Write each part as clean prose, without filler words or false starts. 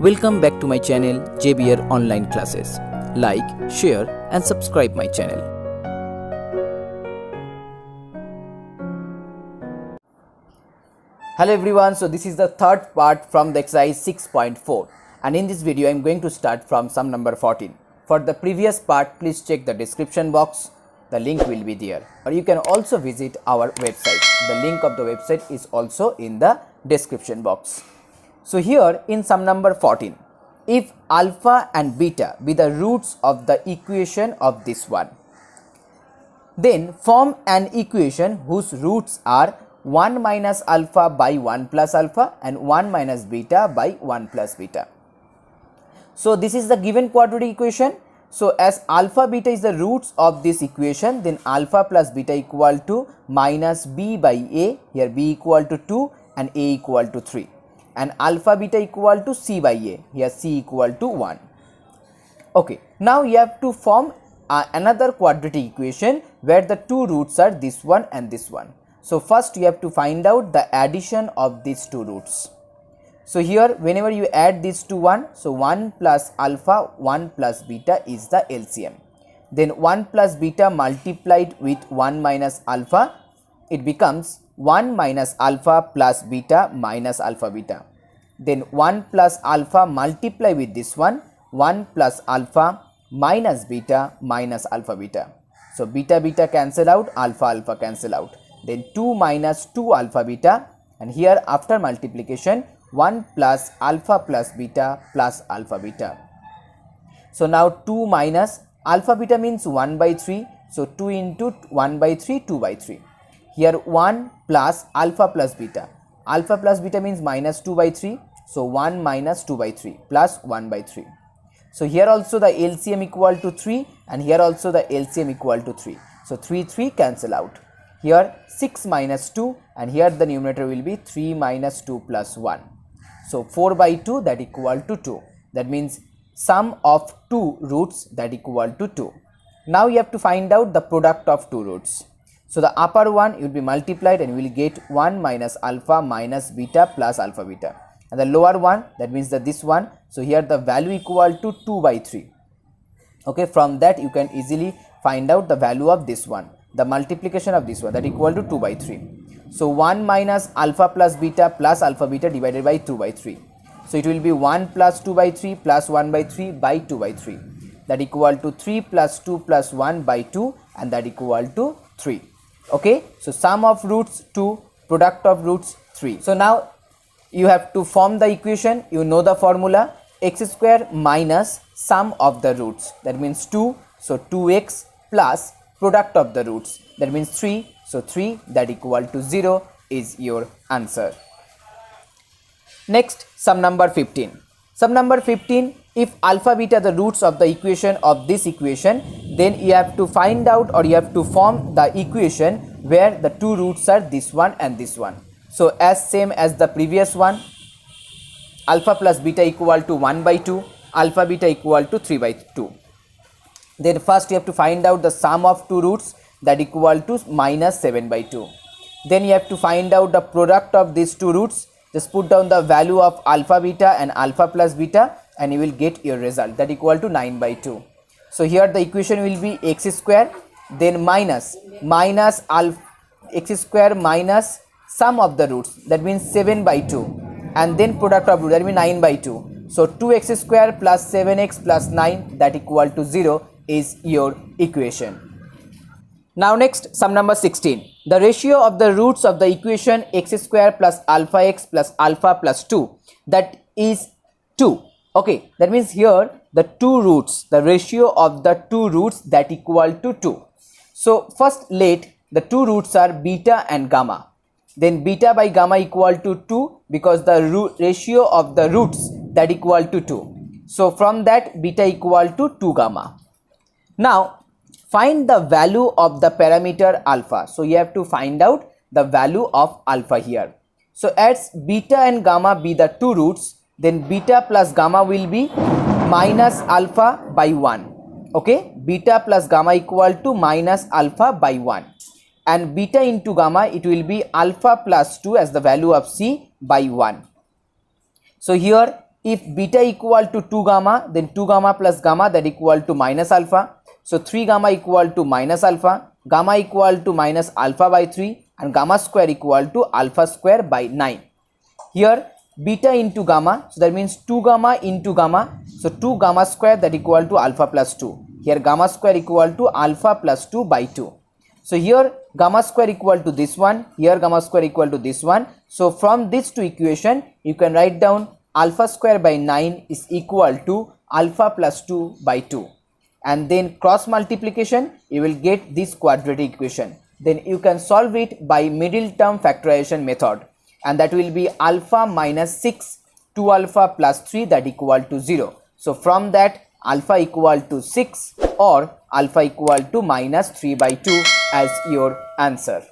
Welcome back to my channel JBR Online Classes. Like, share and subscribe my channel. Hello everyone, so this is the third part from the exercise 6.4 and in this video I am going to start from sum number 14. For the previous part, please check the description box, the link will be there, or you can also visit our website. The link of the website is also in the description box. So here in sum number 14, if alpha and beta be the roots of the equation of this one, then form an equation whose roots are 1 minus alpha by 1 plus alpha and 1 minus beta by 1 plus beta. So this is the given quadratic equation. So as alpha beta is the roots of this equation, then alpha plus beta equal to minus b by a, here b equal to 2 and a equal to 3, and alpha beta equal to c by a, here c equal to 1. Okay, now you have to form another quadratic equation where the two roots are this one and this one. So first you have to find out the addition of these two roots. So here whenever you add these two 1, so 1 plus alpha 1 plus beta is the LCM. Then 1 plus beta multiplied with 1 minus alpha, it becomes 1 minus alpha plus beta minus alpha beta. Then 1 plus alpha multiply with this one, 1 plus alpha minus beta minus alpha beta. So beta beta cancel out, alpha alpha cancel out. Then 2 minus 2 alpha beta, and here after multiplication 1 plus alpha plus beta plus alpha beta. So now 2 minus alpha beta means 1 by 3. So 2 into 1 by 3, 2 by 3. Here 1 plus alpha plus beta. Alpha plus beta means minus 2 by 3. So 1 minus 2 by 3 plus 1 by 3. So here also the LCM equal to 3 and here also the LCM equal to 3. So 3 cancel out. Here 6 minus 2 and here the numerator will be 3 minus 2 plus 1. So 4 by 2 that equal to 2. That means sum of two roots that equal to 2. Now you have to find out the product of two roots. So the upper one will be multiplied and we will get 1 minus alpha minus beta plus alpha beta. And the lower one, that means that this one, so here the value equal to 2 by 3. Okay, from that you can easily find out the value of this one, the multiplication of this one, that equal to 2 by 3. So 1 minus alpha plus beta plus alpha beta divided by 2 by 3. So it will be 1 plus 2 by 3 plus 1 by 3 by 2 by 3. That equal to 3 plus 2 plus 1 by 2 and that equal to 3. Okay, so sum of roots 2, product of roots 3. So now you have to form the equation. You know the formula, x square minus sum of the roots, that means 2, so 2x plus product of the roots, that means 3, so 3, that equal to 0 is your answer. Next, sum number 15. Sum number 15, if alpha beta the roots of the equation of this equation, then you have to find out or you have to form the equation where the two roots are this one and this one. So as same as the previous one, alpha plus beta equal to 1 by 2, alpha beta equal to 3 by 2. Then first you have to find out the sum of two roots, that equal to minus 7 by 2. Then you have to find out the product of these two roots. Just put down the value of alpha beta and alpha plus beta and you will get your result, that equal to 9 by 2. So here the equation will be x square, then minus alpha x square minus sum of the roots, that means 7 by 2, and then product of root, that means 9 by 2. So 2x square plus 7x plus 9, that equal to 0 is your equation. Now next, sum number 16. The ratio of the roots of the equation x square plus alpha x plus alpha plus 2, that is 2. Okay, that means here the two roots, the ratio of the two roots that equal to 2. So first let the two roots are beta and gamma. Then beta by gamma equal to 2 because the ratio of the roots that equal to 2. So from that beta equal to 2 gamma. Now find the value of the parameter alpha. So you have to find out the value of alpha here. So as beta and gamma be the two roots, then beta plus gamma will be minus alpha by 1. Okay, beta plus gamma equal to minus alpha by 1. And beta into gamma, it will be alpha plus 2 as the value of c by 1. So here if beta equal to 2 gamma, then 2 gamma plus gamma, that equal to minus alpha. So 3 gamma equal to minus alpha, gamma equal to minus alpha by 3, and gamma square equal to alpha square by 9. Here beta into gamma, so that means 2 gamma into gamma, so 2 gamma square, that equal to alpha plus 2. Here gamma square equal to alpha plus 2 by 2. So here gamma square equal to this one, here gamma square equal to this one. So from this two equation you can write down alpha square by 9 is equal to alpha plus 2 by 2, and then cross multiplication you will get this quadratic equation. Then you can solve it by middle term factorization method, and that will be alpha minus 6 2 alpha plus 3, that equal to 0. So from that alpha equal to 6 or alpha equal to minus 3 by 2 as your answer.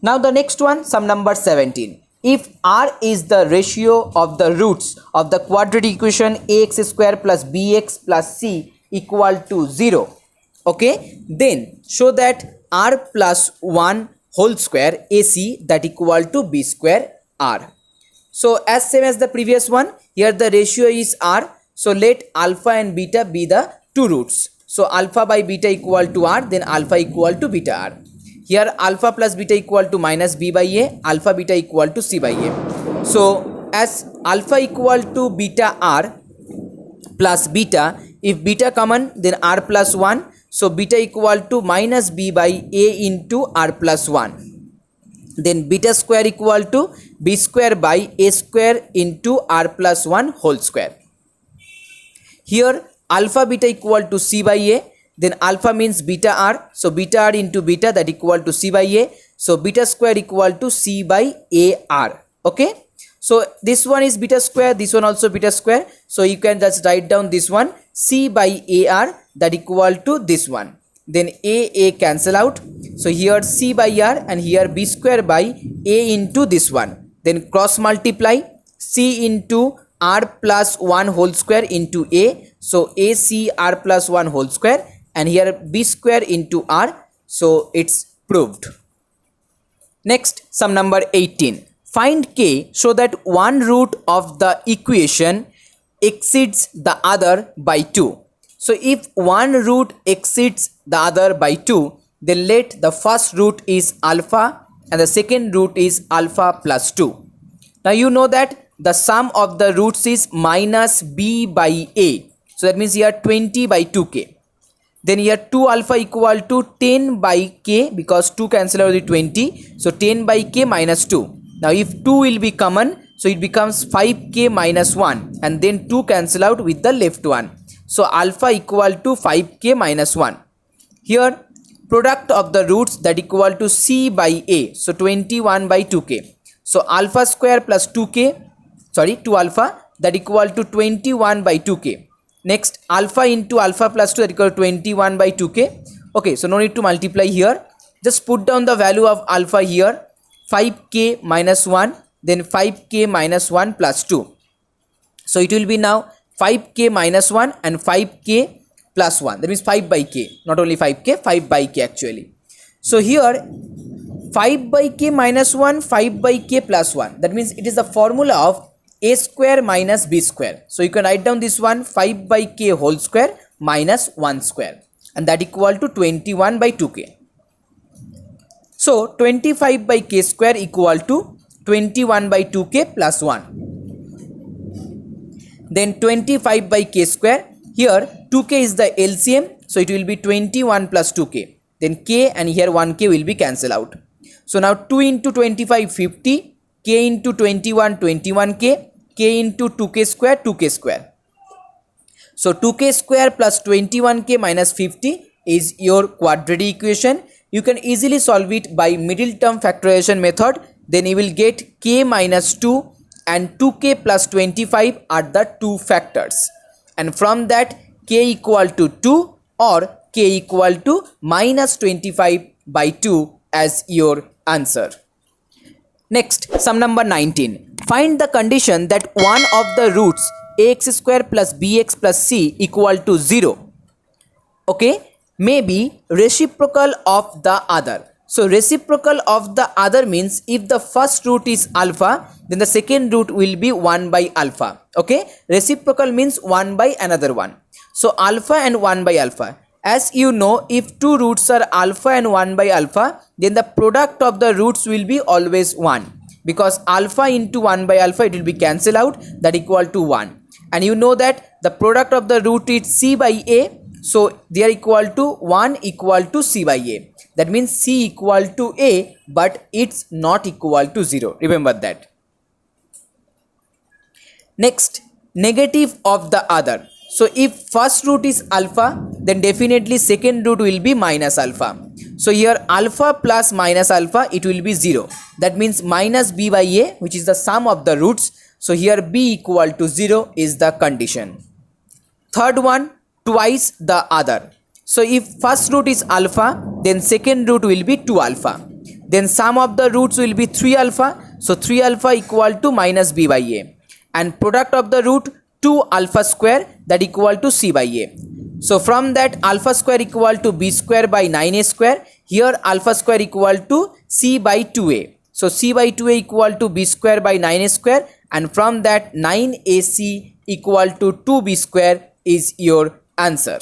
Now the next one, sum number 17. If R is the ratio of the roots of the quadratic equation ax square plus bx plus c equal to 0, okay, then show that R plus 1 whole square AC, that equal to b square R. So as same as the previous one, here the ratio is R. So let alpha and beta be the two roots. So alpha by beta equal to R, then alpha equal to beta R. Here alpha plus beta equal to minus b by a, alpha beta equal to c by a. So as alpha equal to beta R plus beta, if beta common, then R plus 1. So beta equal to minus b by a into R plus 1. Then beta square equal to b square by a square into R plus 1 whole square. Here alpha beta equal to c by a, then alpha means beta R, so beta R into beta, that equal to c by a. So beta square equal to c by a R. Okay, so this one is beta square, this one also beta square, so you can just write down this one c by a R, that equal to this one. Then a cancel out, so here c by r and here b square by a into this one. Then cross multiply c into r plus 1 whole square into a, so ac r plus 1 whole square, and here b square into r. So it's proved. Next, sum number 18. Find k so that one root of the equation exceeds the other by 2. So if one root exceeds the other by 2, then let the first root is alpha and the second root is alpha plus 2. Now you know that the sum of the roots is minus b by a. So that means here 20 by 2k. Then here 2 alpha equal to 10 by k, because 2 cancel out with 20. So 10 by k minus 2. Now if 2 will be common, so it becomes 5k minus 1, and then 2 cancel out with the left one. So alpha equal to 5k minus 1. Here product of the roots, that equal to c by a. So 21 by 2k. So alpha square plus 2k, sorry 2 alpha, that equal to 21 by 2k. Next alpha into alpha plus 2, that equal to 21 by 2k. Okay, so no need to multiply here. Just put down the value of alpha here, 5k minus 1, then 5k minus 1 plus 2. So it will be now 5k minus 1 and 5k plus 1. That means 5 by k, not only 5k, 5 by k actually. So here 5 by k minus 1, 5 by k plus 1. That means it is the formula of a square minus b square. So you can write down this one 5 by k whole square minus 1 square, and that equal to 21 by 2k. So 25 by k square equal to 21 by 2k plus 1. Then 25 by k square, here 2k is the LCM, so it will be 21 plus 2k. Then k and here 1k will be cancel out. So now 2 into 25 50, k into 21 21k, k into 2k square 2k square. So 2k square plus 21k minus 50 is your quadratic equation. You can easily solve it by middle term factorization method. Then you will get k minus 2 and 2k plus 25 are the two factors, and from that k equal to 2 or k equal to minus 25 by 2 as your answer. Next, sum number 19. Find the condition that one of the roots ax square plus bx plus c equal to 0, okay, may be reciprocal of the other. So reciprocal of the other means if the first root is alpha, then the second root will be 1 by alpha. Okay, reciprocal means 1 by another one. So alpha and 1 by alpha. As you know, if two roots are alpha and 1 by alpha, then the product of the roots will be always 1, because alpha into 1 by alpha, it will be cancelled out, that equal to 1. And you know that the product of the root is c by a, so they are equal to 1 equal to c by a. That means c equal to a, but it's not equal to 0. Remember that. Next, negative of the other. So if first root is alpha, then definitely second root will be minus alpha. So here alpha plus minus alpha, it will be 0. That means minus b by a, which is the sum of the roots. So here b equal to 0 is the condition. Third one, twice the other. So if first root is alpha, then second root will be 2 alpha. Then sum of the roots will be 3 alpha. So 3 alpha equal to minus b by a. And product of the root 2 alpha square, that equal to c by a. So from that alpha square equal to b square by 9a square. Here alpha square equal to c by 2a. So c by 2a equal to b square by 9a square. And from that 9ac equal to 2b square is your answer.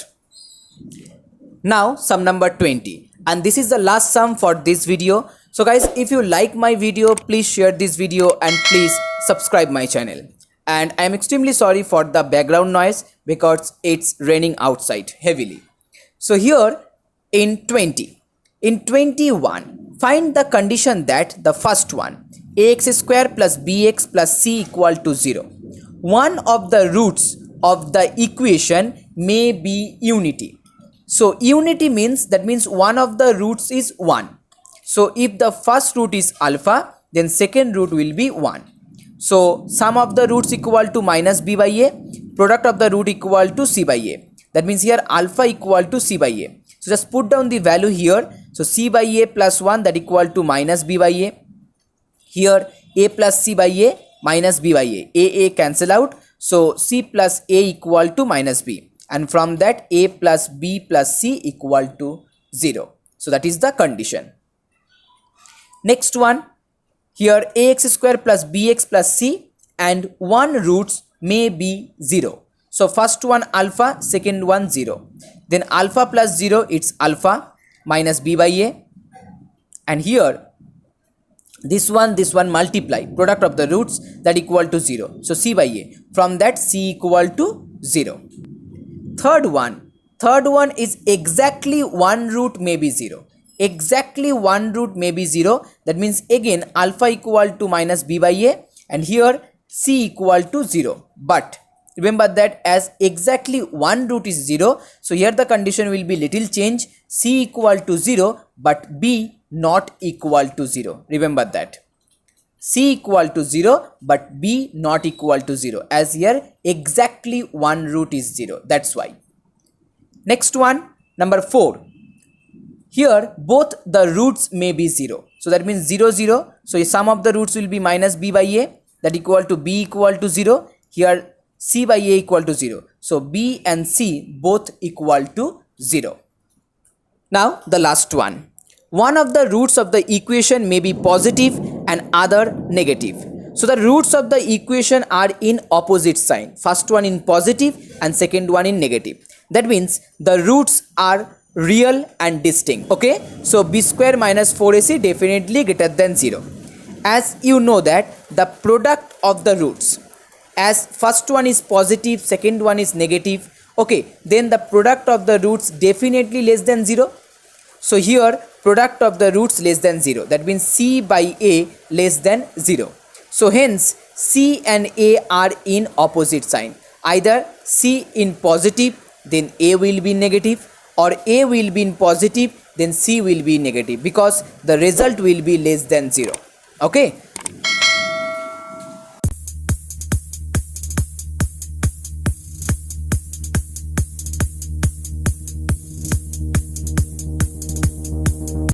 Now sum number 20, and this is the last sum for this video. So guys, if you like my video, please share this video and please subscribe my channel. And I am extremely sorry for the background noise because it's raining outside heavily. So here in 21, find the condition that the first one, ax square plus bx plus c equal to 0. One of the roots of the equation may be unity. So unity means, that means one of the roots is 1. So if the first root is alpha, then second root will be 1. So sum of the roots equal to minus b by a, product of the root equal to c by a. That means here alpha equal to c by a. So just put down the value here. So c by a plus 1, that equal to minus b by a. Here a plus c by a minus b by a cancel out. So c plus a equal to minus b. And from that a plus b plus c equal to 0. So that is the condition. Next one, here ax square plus bx plus c and one roots may be 0. So first one alpha, second one 0. Then alpha plus 0, it's alpha minus b by a. And here this one multiply, product of the roots, that equal to 0. So c by a. From that c equal to 0. Third one is exactly one root may be 0. Exactly one root may be 0. That means again alpha equal to minus b by a, and here c equal to 0. But remember that as exactly one root is 0, so here the condition will be little change, c equal to 0 but b not equal to 0. Remember that. C equal to 0 but b not equal to 0, as here exactly one root is 0. That's why. Next one, number 4. Here both the roots may be 0. So that means 0, 0. So sum of the roots will be minus b by a, that equal to b equal to 0. Here c by a equal to 0. So b and c both equal to 0. Now the last one. One of the roots of the equation may be positive and other negative. So the roots of the equation are in opposite sign. First one in positive and second one in negative. That means the roots are real and distinct. Okay, so b square minus 4ac definitely greater than 0. As you know that the product of the roots, as first one is positive, second one is negative, okay, then the product of the roots definitely less than 0. So here product of the roots less than 0. That means c by a less than 0. So hence c and a are in opposite sign. Either c in positive, then a will be negative, or a will be in positive, then c will be negative, because the result will be less than 0. Okay,